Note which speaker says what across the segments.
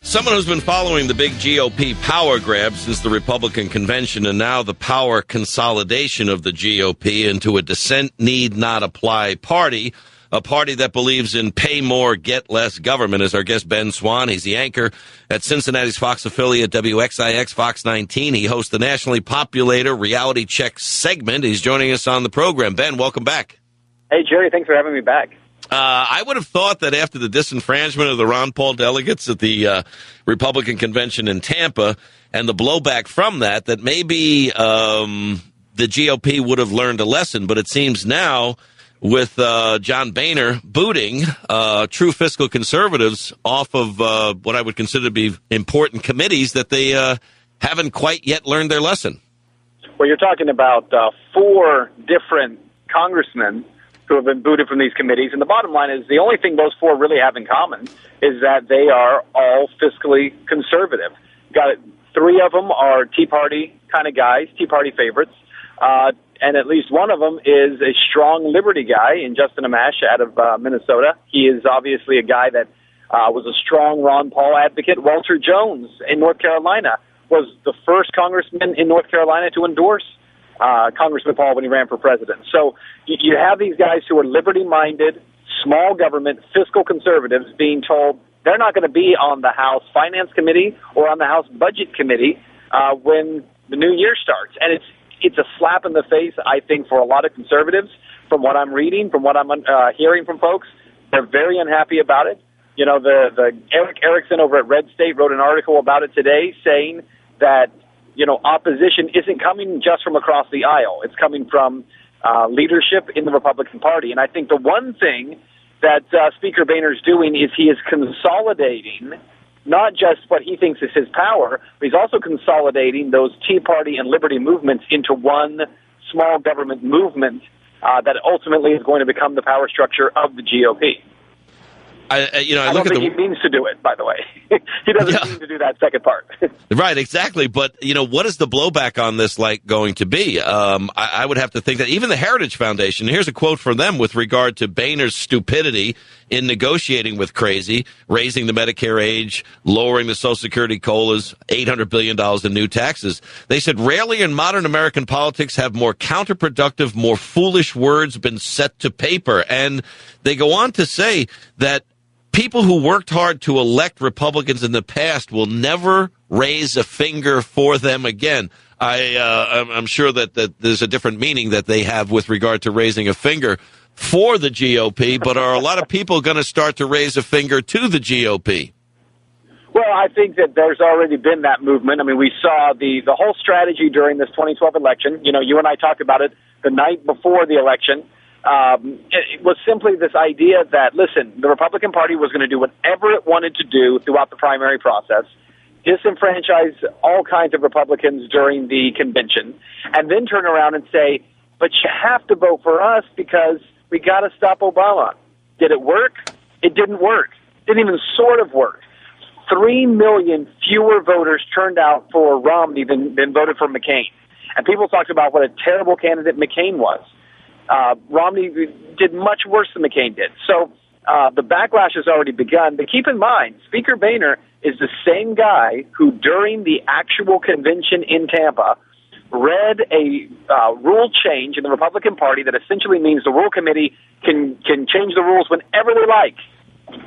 Speaker 1: Someone who's been following the big GOP power grab since the Republican convention and now the power consolidation of the GOP into a dissent need not apply party, a party that believes in pay more, get less government, is our guest Ben Swann. He's the anchor at Cincinnati's Fox affiliate WXIX Fox 19. He hosts the nationally popular Reality Check segment. He's joining us on the program. Ben, welcome back.
Speaker 2: Hey, Jerry, thanks for having me back.
Speaker 1: I would have thought that after the disenfranchisement of the Ron Paul delegates at the Republican convention in Tampa and the blowback from that, that maybe the GOP would have learned a lesson. But it seems now with John Boehner booting true fiscal conservatives off of what I would consider to be important committees that they haven't quite yet learned their lesson.
Speaker 2: Well, you're talking about 4 different congressmen who have been booted from these committees. And the bottom line is the only thing those 4 really have in common is that they are all fiscally conservative. Got it. 3 of them are Tea Party kind of guys, Tea Party favorites. And at least one of them is a strong liberty guy in Justin Amash out of Minnesota. He is obviously a guy that was a strong Ron Paul advocate. Walter Jones in North Carolina was the first congressman in North Carolina to endorse Congressman Paul when he ran for president. So you have these guys who are liberty-minded, small government, fiscal conservatives being told they're not going to be on the House Finance Committee or on the House Budget Committee when the new year starts. And it's a slap in the face, I think, for a lot of conservatives. From what I'm reading, from what I'm hearing from folks, they're very unhappy about it. You know, the Eric Erickson over at Red State wrote an article about it today saying that, you know, opposition isn't coming just from across the aisle. It's coming from leadership in the Republican Party. And I think the one thing that Speaker Boehner is doing is he is consolidating not just what he thinks is his power, but he's also consolidating those Tea Party and liberty movements into one small government movement that ultimately is going to become the power structure of the GOP. I don't think he means to do it, by the way. He doesn't mean to do that second part.
Speaker 1: Right, exactly. But, you know, what is the blowback on this going to be? I would have to think that even the Heritage Foundation, here's a quote from them with regard to Boehner's stupidity in negotiating with Crazy, raising the Medicare age, lowering the Social Security COLAs, $800 billion in new taxes. They said, rarely in modern American politics have more counterproductive, more foolish words been set to paper. And they go on to say that people who worked hard to elect Republicans in the past will never raise a finger for them again. I'm sure that there's a different meaning that they have with regard to raising a finger for the GOP, but are a lot of people going to start to raise a finger to the GOP?
Speaker 2: Well, I think that there's already been that movement. I mean, we saw the whole strategy during this 2012 election. You know, you and I talked about it the night before the election. It was simply this idea that, listen, the Republican Party was going to do whatever it wanted to do throughout the primary process, disenfranchise all kinds of Republicans during the convention, and then turn around and say, but you have to vote for us because we got to stop Obama. Did it work? It didn't work. Didn't even sort of work. 3 million fewer voters turned out for Romney than voted for McCain. And people talked about what a terrible candidate McCain was. Romney did much worse than McCain did. So the backlash has already begun. But keep in mind, Speaker Boehner is the same guy who, during the actual convention in Tampa, read a rule change in the Republican Party that essentially means the rule committee can change the rules whenever they like,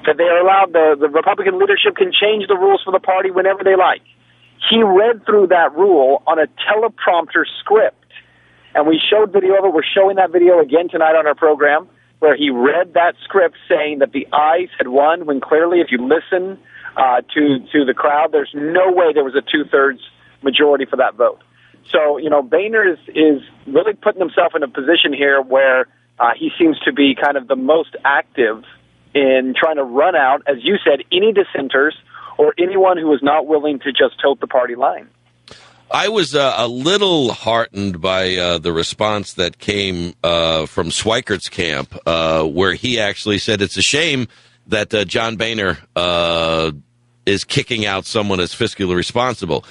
Speaker 2: that they are allowed, the Republican leadership can change the rules for the party whenever they like. He read through that rule on a teleprompter script. And we showed video of it. We're showing that video again tonight on our program, where he read that script saying that the ayes had won, when clearly, if you listen to the crowd, there's no way there was a 2/3 majority for that vote. So, you know, Boehner is really putting himself in a position here where he seems to be kind of the most active in trying to run out, as you said, any dissenters or anyone who is not willing to just tote the party line.
Speaker 1: I was a little heartened by the response that came from Schweikert's camp, where he actually said it's a shame that John Boehner is kicking out someone as fiscally responsible.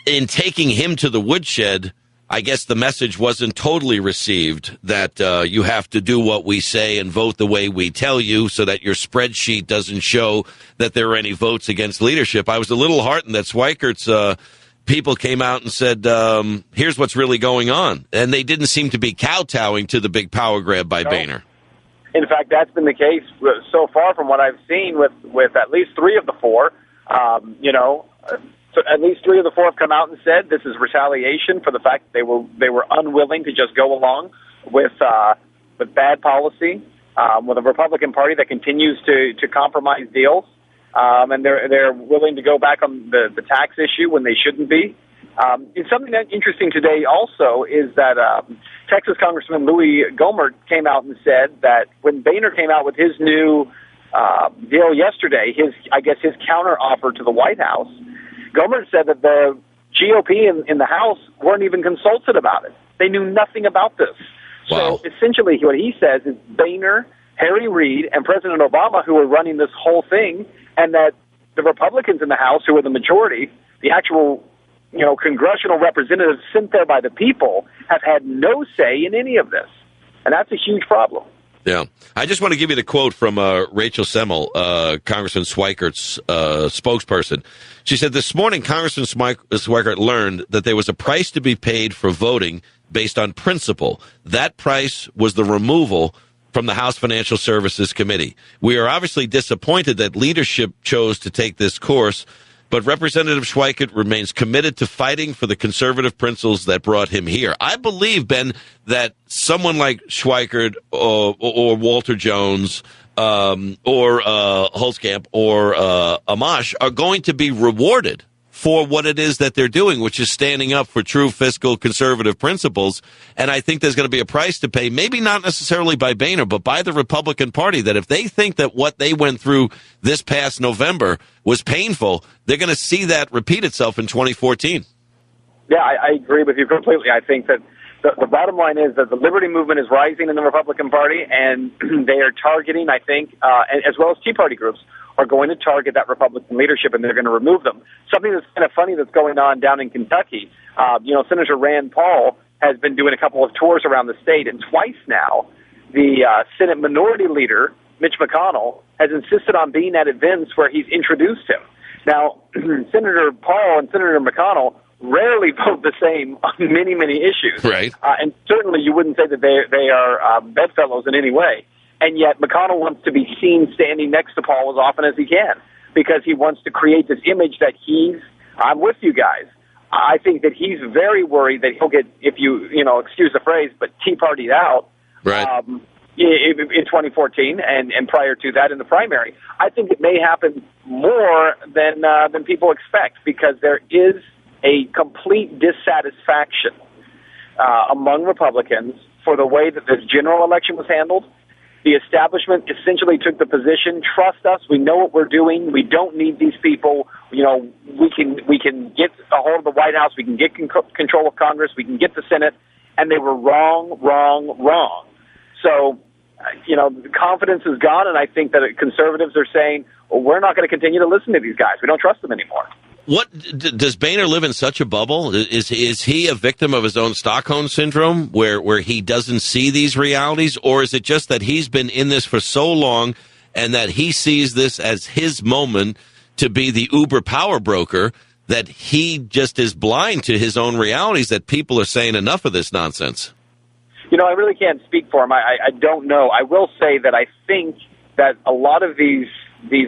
Speaker 1: In taking him to the woodshed, I guess the message wasn't totally received that you have to do what we say and vote the way we tell you so that your spreadsheet doesn't show that there are any votes against leadership. I was a little heartened that Schweikert's people came out and said, here's what's really going on. And they didn't seem to be kowtowing to the big power grab by Boehner.
Speaker 2: In fact, that's been the case so far from what I've seen with at least three of the four. So at least three of the four have come out and said this is retaliation for the fact that they were unwilling to just go along with bad policy, with a Republican Party that continues to compromise deals, and they're willing to go back on the tax issue when they shouldn't be. It's something that's interesting today also is that Texas Congressman Louis Gohmert came out and said that when Boehner came out with his new deal yesterday, his counter offer to the White House, Gohmert said that the GOP in the House weren't even consulted about it. They knew nothing about this.
Speaker 1: Wow.
Speaker 2: So essentially what he says is Boehner, Harry Reid, and President Obama, who are running this whole thing, and that the Republicans in the House, who are the majority, the actual congressional representatives sent there by the people, have had no say in any of this. And that's a huge problem.
Speaker 1: Yeah. I just want to give you the quote from Rachel Semmel, Congressman Schweikert's spokesperson. She said, this morning, Congressman Schweikert learned that there was a price to be paid for voting based on principle. That price was the removal from the House Financial Services Committee. We are obviously disappointed that leadership chose to take this course, but Representative Schweikert remains committed to fighting for the conservative principles that brought him here. I believe, Ben, that someone like Schweikert or Walter Jones or Holzkamp or Amash are going to be rewarded for what it is that they're doing, which is standing up for true fiscal conservative principles. And I think there's going to be a price to pay, maybe not necessarily by Boehner, but by the Republican Party, that if they think that what they went through this past November was painful, they're going to see that repeat itself in 2014.
Speaker 2: Yeah, I agree with you completely. I think that the bottom line is that the liberty movement is rising in the Republican Party, and they are targeting, I think, as well as Tea Party groups, are going to target that Republican leadership, and they're going to remove them. Something that's kind of funny that's going on down in Kentucky, Senator Rand Paul has been doing a couple of tours around the state, and twice now, the Senate Minority Leader, Mitch McConnell, has insisted on being at events where he's introduced him. Now, Senator Paul and Senator McConnell rarely vote the same on many, many issues.
Speaker 1: Right.
Speaker 2: And certainly you wouldn't say that they are bedfellows in any way. And yet McConnell wants to be seen standing next to Paul as often as he can because he wants to create this image that I'm with you guys. I think that he's very worried that he'll get, if you excuse the phrase, but Tea Partied out
Speaker 1: right.
Speaker 2: In 2014 and prior to that in the primary. I think it may happen more than people expect because there is a complete dissatisfaction among Republicans for the way that this general election was handled. The establishment essentially took the position, trust us, we know what we're doing, we don't need these people, we can get a hold of the White House, we can get control of Congress, we can get the Senate, and they were wrong. So, the confidence is gone, and I think that conservatives are saying, well, we're not going to continue to listen to these guys. We don't trust them anymore.
Speaker 1: What does Boehner live in such a bubble? Is he a victim of his own Stockholm syndrome, where he doesn't see these realities, or is it just that he's been in this for so long, and that he sees this as his moment to be the Uber power broker, that he just is blind to his own realities? That people are saying enough of this nonsense.
Speaker 2: I really can't speak for him. I don't know. I will say that I think that a lot of these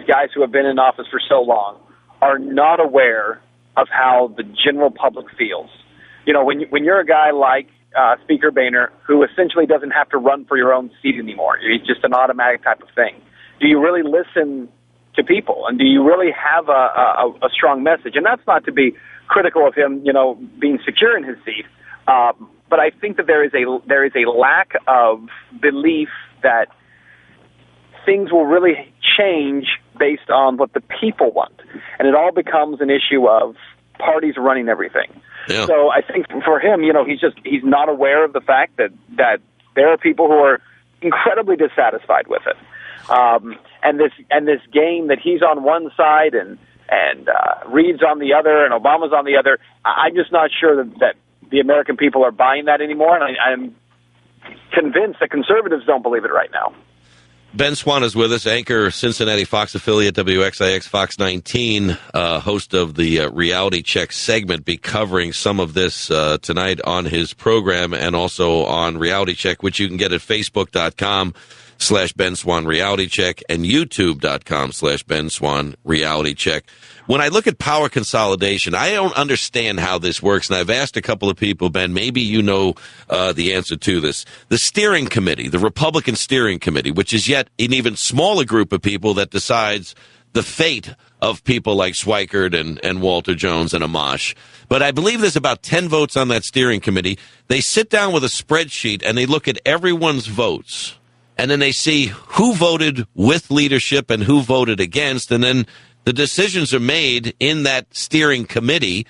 Speaker 2: guys who have been in office for so long are not aware of how the general public feels. When you're a guy like Speaker Boehner, who essentially doesn't have to run for your own seat anymore, he's just an automatic type of thing. Do you really listen to people, and do you really have a strong message? And that's not to be critical of him, being secure in his seat. But I think that there is a lack of belief that things will really change based on what the people want. And it all becomes an issue of parties running everything.
Speaker 1: Yeah.
Speaker 2: So I think for him, he's not aware of the fact that there are people who are incredibly dissatisfied with it. And this game that he's on one side and Reid's on the other and Obama's on the other, I'm just not sure that the American people are buying that anymore, and I'm convinced that conservatives don't believe it right now.
Speaker 1: Ben Swann is with us, anchor, Cincinnati Fox affiliate, WXIX Fox 19, host of the Reality Check segment, be covering some of this tonight on his program and also on Reality Check, which you can get at Facebook.com/Ben Swann Reality Check and YouTube.com/Ben Swann Reality Check. When I look at power consolidation, I don't understand how this works, and I've asked a couple of people, Ben, maybe you know the answer to this. The steering committee, the Republican steering committee, which is yet an even smaller group of people that decides the fate of people like Schweikert and Walter Jones and Amash. But I believe there's about 10 votes on that steering committee. They sit down with a spreadsheet, and they look at everyone's votes, and then they see who voted with leadership and who voted against, and then the decisions are made in that steering committee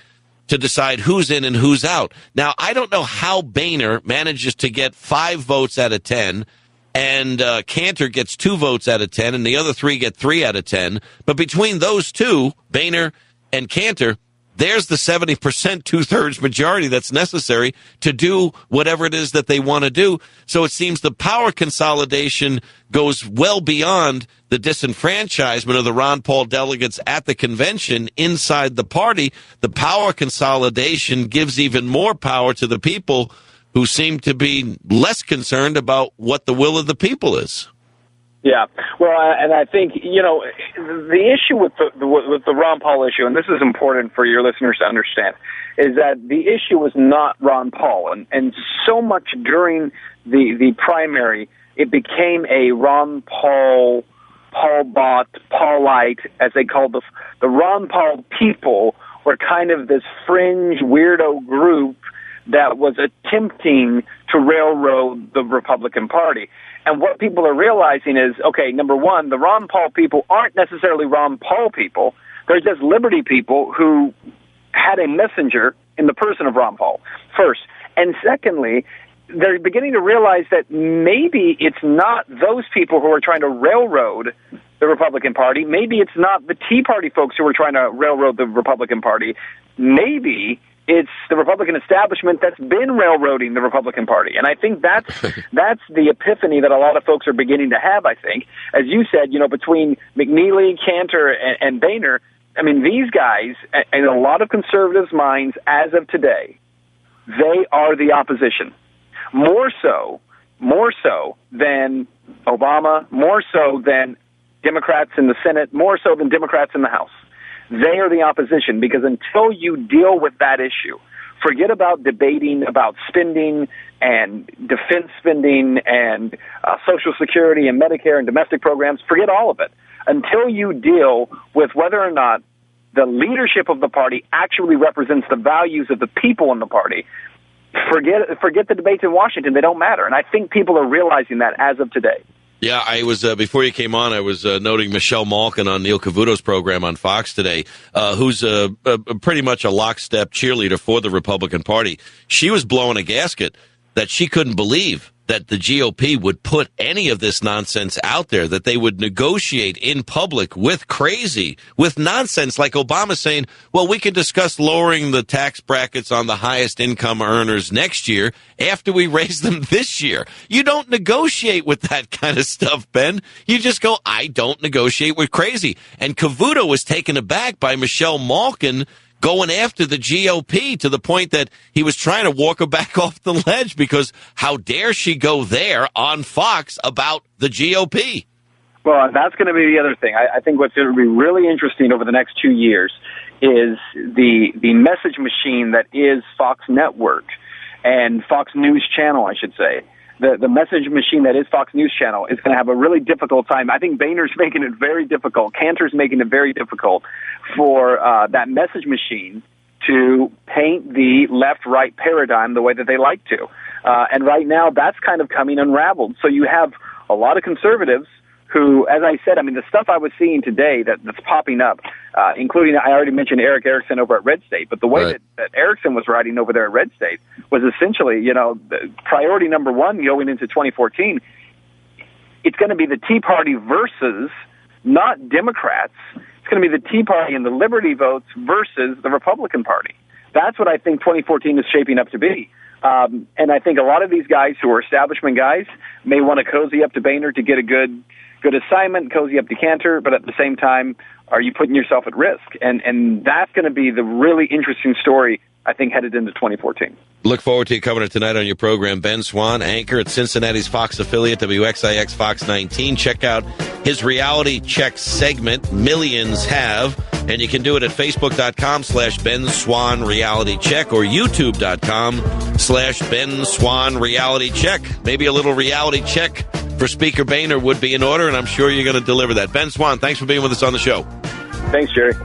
Speaker 1: to decide who's in and who's out. Now, I don't know how Boehner manages to get 5 votes out of 10, and Cantor gets 2 votes out of 10, and the other 3 get 3 out of 10. But between those two, Boehner and Cantor, there's the 70%, 2/3 majority that's necessary to do whatever it is that they want to do. So it seems the power consolidation goes well beyond the disenfranchisement of the Ron Paul delegates at the convention inside the party. The power consolidation gives even more power to the people who seem to be less concerned about what the will of the people is.
Speaker 2: Yeah, well, and I think, the issue with the Ron Paul issue, and this is important for your listeners to understand, is that the issue was not Ron Paul, and so much during the primary, it became a Ron Paul, Paul Bot, Paulite, as they called the Ron Paul people were kind of this fringe weirdo group that was attempting to railroad the Republican Party. And what people are realizing is, okay, number one, the Ron Paul people aren't necessarily Ron Paul people. They're just liberty people who had a messenger in the person of Ron Paul, first. And secondly, they're beginning to realize that maybe it's not those people who are trying to railroad the Republican Party. Maybe it's not the Tea Party folks who are trying to railroad the Republican Party. Maybe it's the Republican establishment that's been railroading the Republican Party. And I think that's the epiphany that a lot of folks are beginning to have, I think. As you said, between McNeely, Cantor, and Boehner, I mean, these guys, in a lot of conservatives' minds as of today, they are the opposition. More so than Obama, more so than Democrats in the Senate, more so than Democrats in the House. They are the opposition, because until you deal with that issue, forget about debating about spending and defense spending and Social Security and Medicare and domestic programs, forget all of it. Until you deal with whether or not the leadership of the party actually represents the values of the people in the party, forget the debates in Washington. They don't matter. And I think people are realizing that as of today.
Speaker 1: Yeah, I was, before you came on, I was noting Michelle Malkin on Neil Cavuto's program on Fox today, who's pretty much a lockstep cheerleader for the Republican Party. She was blowing a gasket that she couldn't believe that the GOP would put any of this nonsense out there, that they would negotiate in public with nonsense like Obama saying, well, we can discuss lowering the tax brackets on the highest income earners next year after we raise them this year. You don't negotiate with that kind of stuff, Ben. You just go, I don't negotiate with crazy. And Cavuto was taken aback by Michelle Malkin going after the GOP to the point that he was trying to walk her back off the ledge, because how dare she go there on Fox about the GOP?
Speaker 2: Well, that's going to be the other thing. I think what's going to be really interesting over the next 2 years is the message machine that is Fox Network and Fox News Channel, I should say. The message machine that is Fox News Channel is going to have a really difficult time. I think Boehner's making it very difficult. Cantor's making it very difficult for that message machine to paint the left-right paradigm the way that they like to. And right now, that's kind of coming unraveled. So you have a lot of conservatives who, as I said, I mean, the stuff I was seeing today that's popping up, including, I already mentioned Eric Erickson over at Red State, but the way that Erickson was writing over there at Red State was essentially, the priority number one going into 2014, it's going to be the Tea Party versus not Democrats. It's going to be the Tea Party and the Liberty votes versus the Republican Party. that's what I think 2014 is shaping up to be. And I think a lot of these guys who are establishment guys may want to cozy up to Boehner to get a good assignment, cozy up to Cantor, but at the same time, are you putting yourself at risk? And that's going to be the really interesting story, I think, headed into 2014.
Speaker 1: Look forward to you covering it tonight on your program. Ben Swann, anchor at Cincinnati's Fox affiliate, WXIX Fox 19. Check out his reality check segment, Millions Have, and you can do it at Facebook.com/Ben Swann Reality Check or YouTube.com/Ben Swann Reality Check. Maybe a little reality check for Speaker Boehner would be in order, and I'm sure you're going to deliver that. Ben Swann, thanks for being with us on the show.
Speaker 2: Thanks, Jerry.